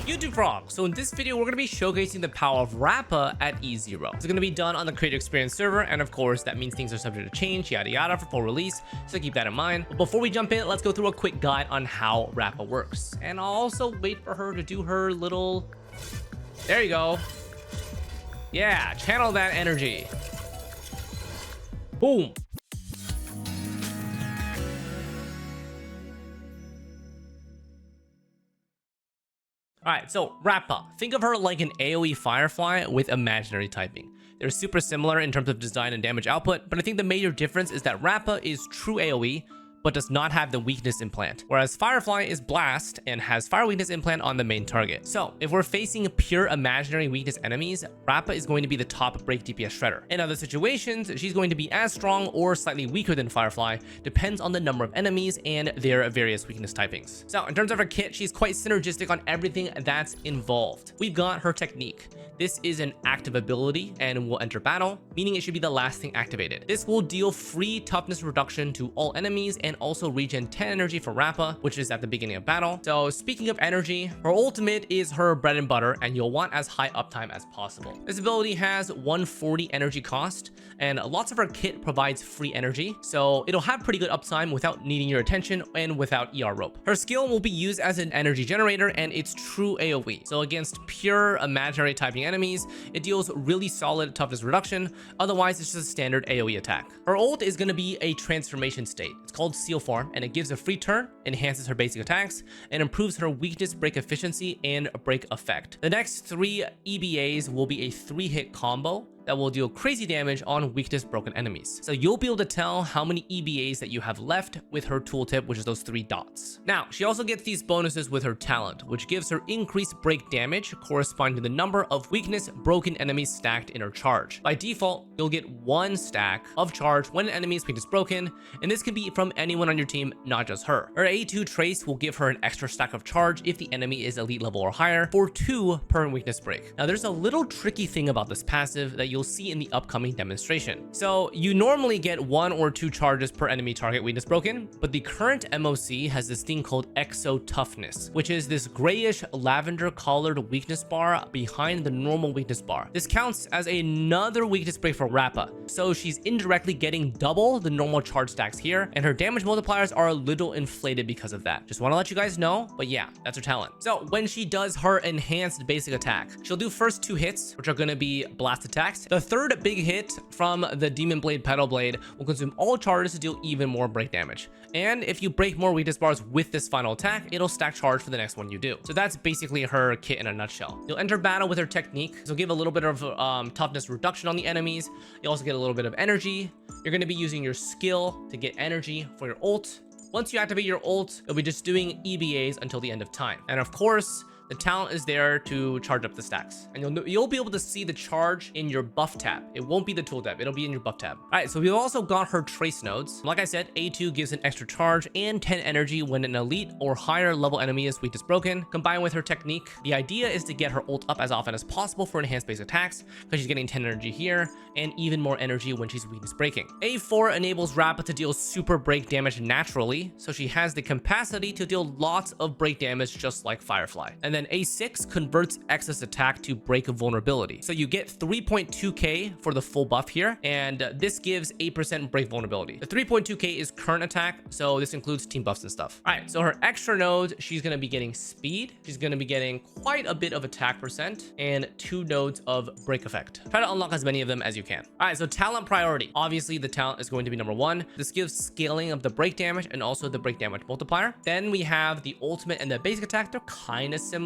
YouTube Frog. So in this video, we're going to be showcasing the power of Rappa at E0. It's going to be done on the creator experience server, and of course that means things are subject to change, yada yada, for full release, so keep that in mind. But before we jump in, let's go through a quick guide on how Rappa works, and I'll also wait for her to do her little, there you go, yeah, channel that energy, boom. Alright, so Rappa. Think of her like an AoE Firefly with imaginary typing. They're super similar in terms of design and damage output, but I think the major difference is that Rappa is true AoE, but does not have the weakness implant, whereas Firefly is blast and has fire weakness implant on the main target. So if we're facing pure imaginary weakness enemies, Rappa is going to be the top break DPS shredder. In other situations, she's going to be as strong or slightly weaker than Firefly, depends on the number of enemies and their various weakness typings. So in terms of her kit, she's quite synergistic on everything that's involved. We've got her technique. This is an active ability and will enter battle, meaning it should be the last thing activated. This will deal free toughness reduction to all enemies and also regen 10 energy for Rappa, which is at the beginning of battle. So speaking of energy, her ultimate is her bread and butter, and you'll want as high uptime as possible. This ability has 140 energy cost, and lots of her kit provides free energy, so it'll have pretty good uptime without needing your attention and without ER rope. Her skill will be used as an energy generator, and it's true AoE. So against pure imaginary typing enemies, it deals really solid toughness reduction. Otherwise, it's just a standard AoE attack. Her ult is going to be a transformation state. It's called Seal Form, and it gives a free turn, enhances her basic attacks, and improves her weakness break efficiency and break effect. The next 3 EBAs will be a 3-hit combo that will deal crazy damage on weakness broken enemies. So you'll be able to tell how many EBAs that you have left with her tooltip, which is those 3 dots. Now, she also gets these bonuses with her talent, which gives her increased break damage corresponding to the number of weakness broken enemies stacked in her charge. By default, you'll get 1 stack of charge when an enemy's weakness broken, and this can be from anyone on your team, not just her. Her A2 trace will give her an extra stack of charge if the enemy is elite level or higher for 2 per weakness break. Now, there's a little tricky thing about this passive that you'll see in the upcoming demonstration. So you normally get 1 or 2 charges per enemy target weakness broken, but the current MoC has this thing called Exo Toughness, which is this grayish lavender colored weakness bar behind the normal weakness bar. This counts as another weakness break for Rappa, so she's indirectly getting double the normal charge stacks here, and her damage multipliers are a little inflated because of that. Just want to let you guys know, but yeah, that's her talent. So when she does her enhanced basic attack, she'll do first 2 hits, which are going to be blast attacks. The third big hit from the Demon Blade Petal Blade will consume all charges to deal even more break damage. And if you break more weakness bars with this final attack, it'll stack charge for the next one you do. So that's basically her kit in a nutshell. You'll enter battle with her technique, so give a little bit of toughness reduction on the enemies. You also get a little bit of energy. You're going to be using your skill to get energy for your ult. Once you activate your ult, you'll be just doing EBAs until the end of time. And of course, the talent is there to charge up the stacks, and you'll be able to see the charge in your buff tab. It won't be the tool tab, it'll be in your buff tab. All right, so we've also got her trace nodes. Like I said, A2 gives an extra charge and 10 energy when an elite or higher level enemy is weakness broken. Combined with her technique, the idea is to get her ult up as often as possible for enhanced base attacks, because she's getting 10 energy here and even more energy when she's weakness breaking. A4 enables Rappa to deal super break damage naturally, so she has the capacity to deal lots of break damage just like Firefly. And then A6 converts excess attack to break vulnerability. So you get 3.2k for the full buff here, and this gives 8% break vulnerability. The 3.2k is current attack, so this includes team buffs and stuff. All right, so her extra nodes, she's going to be getting speed. She's going to be getting quite a bit of attack percent and 2 nodes of break effect. Try to unlock as many of them as you can. All right, so talent priority. Obviously, the talent is going to be number 1. This gives scaling of the break damage and also the break damage multiplier. Then we have the ultimate and the basic attack. They're kind of similar.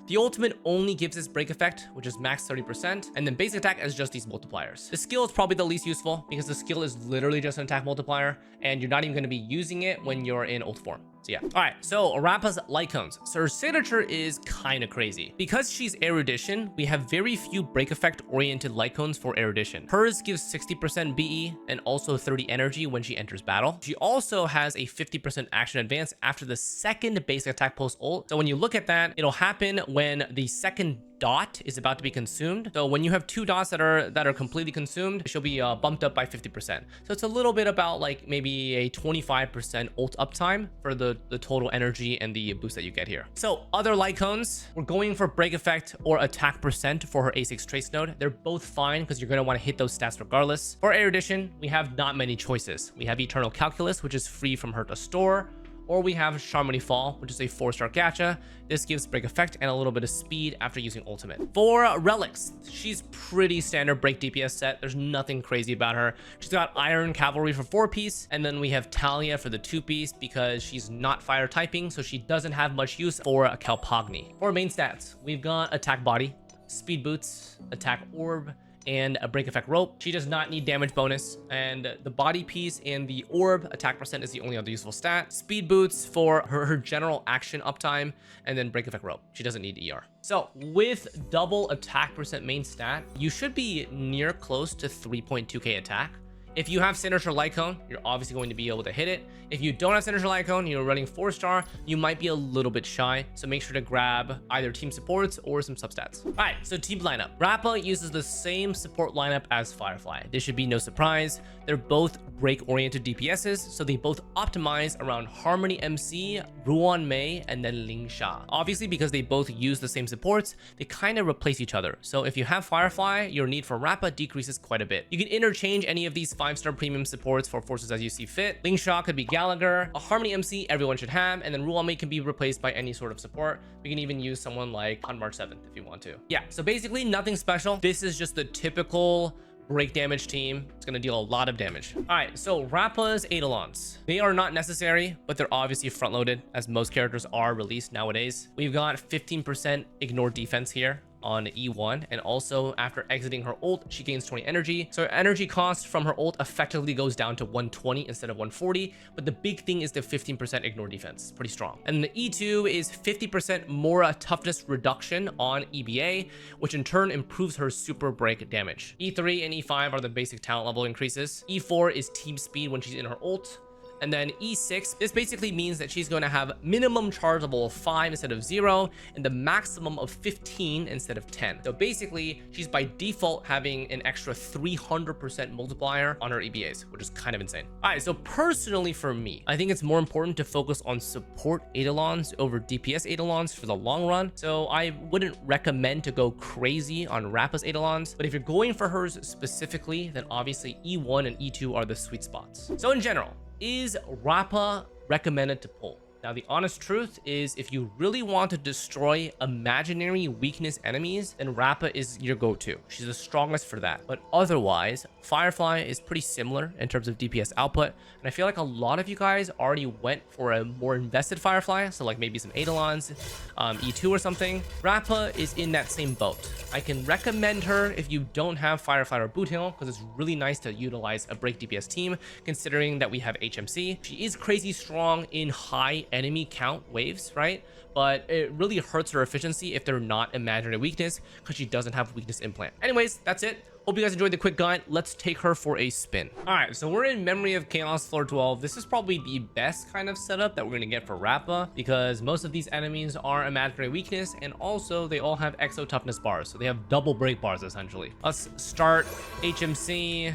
The ultimate only gives this break effect, which is max 30%, and then basic attack is just these multipliers. The skill is probably the least useful because the skill is literally just an attack multiplier, and you're not even going to be using it when you're in ult form. So yeah. All right, so Rappa's light cones. So her signature is kind of crazy. Because she's erudition, we have very few break effect oriented light cones for erudition. Hers gives 60% BE and also 30 energy when she enters battle. She also has a 50% action advance after the second basic attack post ult. So when you look at that, it'll happen when the second dot is about to be consumed. So when you have 2 dots that are completely consumed, she'll be bumped up by 50%. So it's a little bit about like maybe a 25% ult uptime for the total energy and the boost that you get here. So other light cones, we're going for break effect or attack percent for her A6 trace node. They're both fine because you're going to want to hit those stats regardless. For erudition, we have not many choices. We have Eternal Calculus, which is free from her to store, or we have Sharmony Fall, which is a 4-star gacha. This gives break effect and a little bit of speed after using ultimate. For relics, she's pretty standard break DPS set. There's nothing crazy about her. She's got Iron Cavalry for 4-piece, and then we have Talia for the 2-piece because she's not fire typing, so she doesn't have much use for a Kalpagni. For main stats, we've got attack body, speed boots, attack orb, and a break effect rope. She does not need damage bonus, and the body piece and the orb attack percent is the only other useful stat. Speed boots for her general action uptime, and then break effect rope. She doesn't need ER. So with double attack percent main stat, you should be near close to 3.2k attack. If you have Signature Light Cone, you're obviously going to be able to hit it. If you don't have Signature Light Cone, you're running 4-star, you might be a little bit shy. So make sure to grab either team supports or some substats. All right, so team lineup. Rappa uses the same support lineup as Firefly. This should be no surprise. They're both break-oriented DPSs, so they both optimize around Harmony MC, Ruan Mei, and then Ling Sha. Obviously, because they both use the same supports, they kind of replace each other. So if you have Firefly, your need for Rappa decreases quite a bit. You can interchange any of these 5-star premium supports for forces as you see fit. Ling Sha could be Gallagher, a Harmony MC everyone should have, and then Ruan Mei can be replaced by any sort of support. We can even use someone like on March 7th if you want to. Yeah, so basically nothing special. This is just the typical break damage team. It's going to deal a lot of damage. All right, so Rappa's Eidolons. They are not necessary, but they're obviously front-loaded, as most characters are released nowadays. We've got 15% ignore defense here on E1, and also after exiting her ult, she gains 20 energy. So her energy cost from her ult effectively goes down to 120 instead of 140, but the big thing is the 15% ignore defense. Pretty strong. And the E2 is 50% more toughness reduction on EBA, which in turn improves her super break damage. E3 and E5 are the basic talent level increases. E4 is team speed when she's in her ult. And then E6, this basically means that she's going to have minimum chargeable of 5 instead of 0, and the maximum of 15 instead of 10. So basically, she's by default having an extra 300% multiplier on her EBAs, which is kind of insane. All right, so personally for me, I think it's more important to focus on support Eidolons over DPS Eidolons for the long run. So I wouldn't recommend to go crazy on Rappa's Eidolons, but if you're going for hers specifically, then obviously E1 and E2 are the sweet spots. So in general, is Rappa recommended to pull? Now, the honest truth is if you really want to destroy imaginary weakness enemies, then Rappa is your go-to. She's the strongest for that. But otherwise, Firefly is pretty similar in terms of DPS output. And I feel like a lot of you guys already went for a more invested Firefly. So like maybe some Eidolons, E2 or something. Rappa is in that same boat. I can recommend her if you don't have Firefly or Boot Hill, because it's really nice to utilize a break DPS team, considering that we have HMC. She is crazy strong in high enemy count waves, right? But it really hurts her efficiency if they're not imaginary weakness, because she doesn't have weakness implant. Anyways, that's it. Hope you guys enjoyed the quick guide. Let's take her for a spin. All right, so we're in Memory of Chaos floor 12. This is probably the best kind of setup that we're gonna get for Rappa, because most of these enemies are imaginary weakness, and also they all have exo toughness bars, so they have double break bars essentially. Let's start HMC,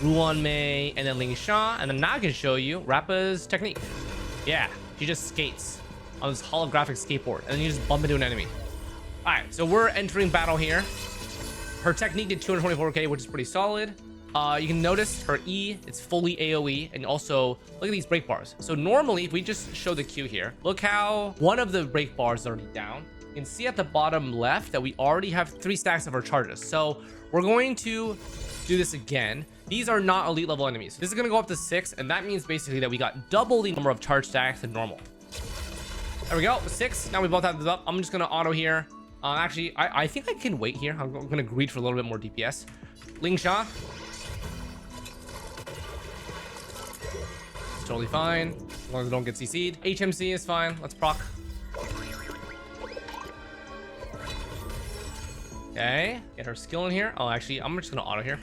Ruan Mei, and then Ling Sha, and then now I can show you Rappa's technique. Yeah, she just skates on this holographic skateboard, and then you just bump into an enemy. All right, so we're entering battle here. Her technique did 224k, which is pretty solid. You can notice her E, it's fully AoE, and also look at these break bars. So normally, if we just show the Q here, look how one of the break bars is already down. You can see at the bottom left that we already have 3 stacks of her charges. So we're going to do this again. These are not elite level enemies. This is going to go up to 6, and that means basically that we got double the number of charge stacks than normal. There we go, 6. Now we both have this up. I'm just going to auto here. Actually, I think I can wait here. I'm going to greed for a little bit more DPS. Ling Sha. It's totally fine, as long as I don't get CC'd. HMC is fine. Let's proc. Okay, get her skill in here. Oh, actually, I'm just going to auto here.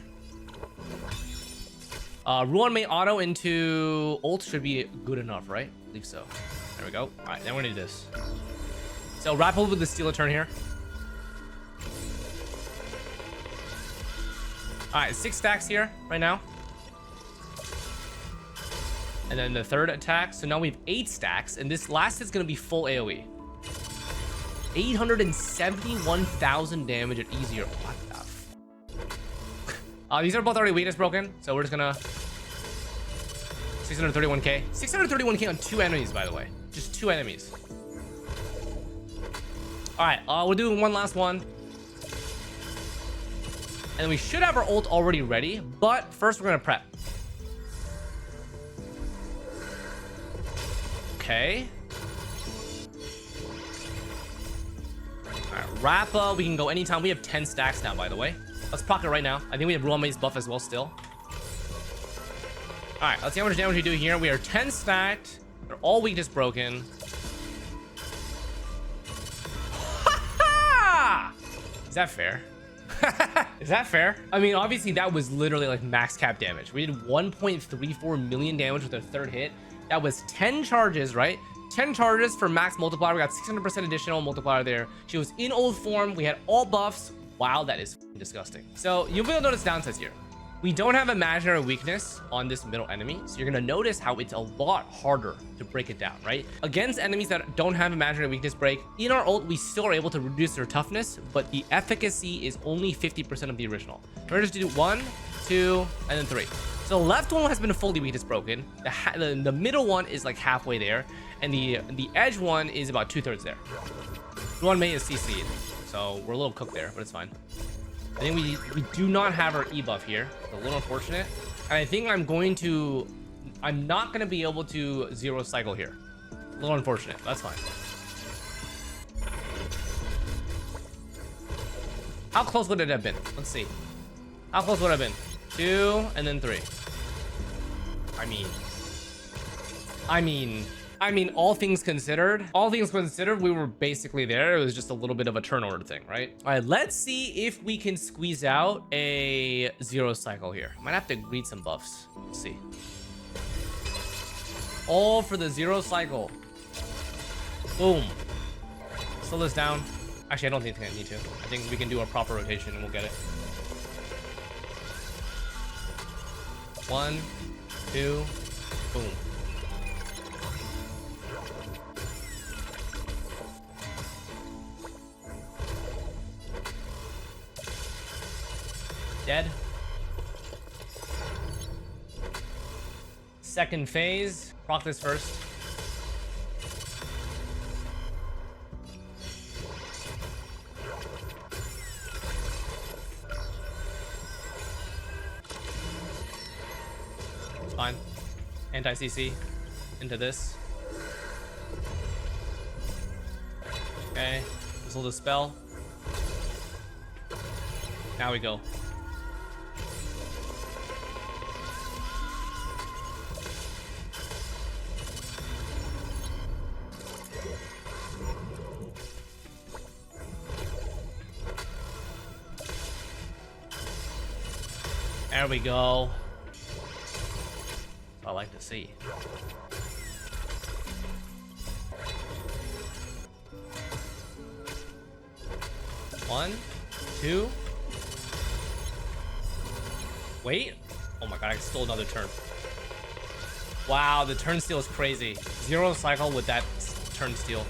Ruan Mei auto into ult should be good enough, right? I believe so. There we go. All right, now we're going to do this. So Rappa with the steal a turn here. All right, 6 stacks here right now. And then the third attack. So now we have 8 stacks. And this last is going to be full AoE. 871,000 damage at easier. What the these are both already weakness broken. So we're just going to... 631k. 631k on 2 enemies, by the way. Just 2 enemies. All right, we're doing one last one. And we should have our ult already ready. But first, we're going to prep. Okay. Alright, Rappa, we can go anytime. We have 10 stacks now, by the way. Let's proc it right now. I think we have Ruanmei's buff as well still. Alright, let's see how much damage we do here. We are 10 stacked. They're all weakness broken. Is that fair? Is that fair? I mean, obviously that was literally like max cap damage. We did 1.34 million damage with our third hit. That was 10 charges, right? 10 charges for max multiplier. We got 600% additional multiplier there. She was in old form. We had all buffs. Wow, that is disgusting. So you will notice downsides here. We don't have imaginary weakness on this middle enemy. So you're going to notice how it's a lot harder to break it down, right? Against enemies that don't have imaginary weakness break, in our ult, we still are able to reduce their toughness, but the efficacy is only 50% of the original. We're just to do 1, 2, and then 3. So the left one has been fully weakness broken. The middle one is like halfway there. And the edge one is about 2/3 there. Ruanmei is CC'd. So we're a little cooked there, but it's fine. I think we do not have our E buff here. It's a little unfortunate. And I think I'm not going to be able to 0 cycle here. A little unfortunate. That's fine. How close would it have been? Let's see. How close would it have been? 2 and then 3. I mean, all things considered, we were basically there. It was just a little bit of a turn order thing, right? All right, let's see if we can squeeze out a 0 cycle here. Might have to read some buffs. Let's see. All for the 0 cycle. Boom. Slow this down. Actually, I don't think I need to. I think we can do a proper rotation and we'll get it. 1, 2, boom. Dead. Second phase. Proc this first. It's fine. Anti-CC into this. Okay. This will dispel. Now we go. There we go. I like to see. One, two. Wait. Oh my god, I stole another turn. Wow, the turn steal is crazy. 0 cycle with that turn steal.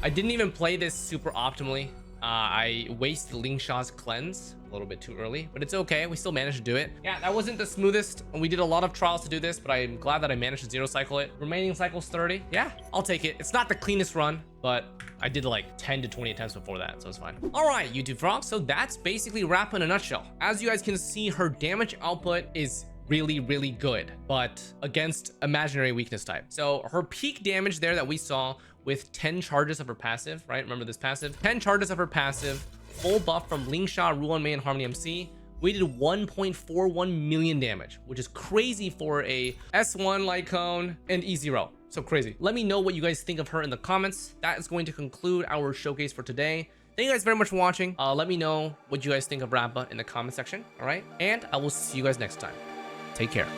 I didn't even play this super optimally. I wasted Ling Sha's cleanse a little bit too early, but it's okay. We still managed to do it. Yeah, that wasn't the smoothest. We did a lot of trials to do this, but I'm glad that I managed to 0 cycle it. Remaining cycles 30. Yeah, I'll take it. It's not the cleanest run, but I did like 10 to 20 attempts before that, so it's fine. All right, YouTube frogs. So that's basically Rappa in a nutshell. As you guys can see, her damage output is really, really good, but against imaginary weakness type. So her peak damage there that we saw with 10 charges of her passive, right? Remember this passive? 10 charges of her passive, full buff from Ling Sha, Ruanmei, and Harmony MC. We did 1.41 million damage, which is crazy for a S1 light cone and E0. So crazy. Let me know what you guys think of her in the comments. That is going to conclude our showcase for today. Thank you guys very much for watching. Let me know what you guys think of Rappa in the comment section, all right? And I will see you guys next time. Take care.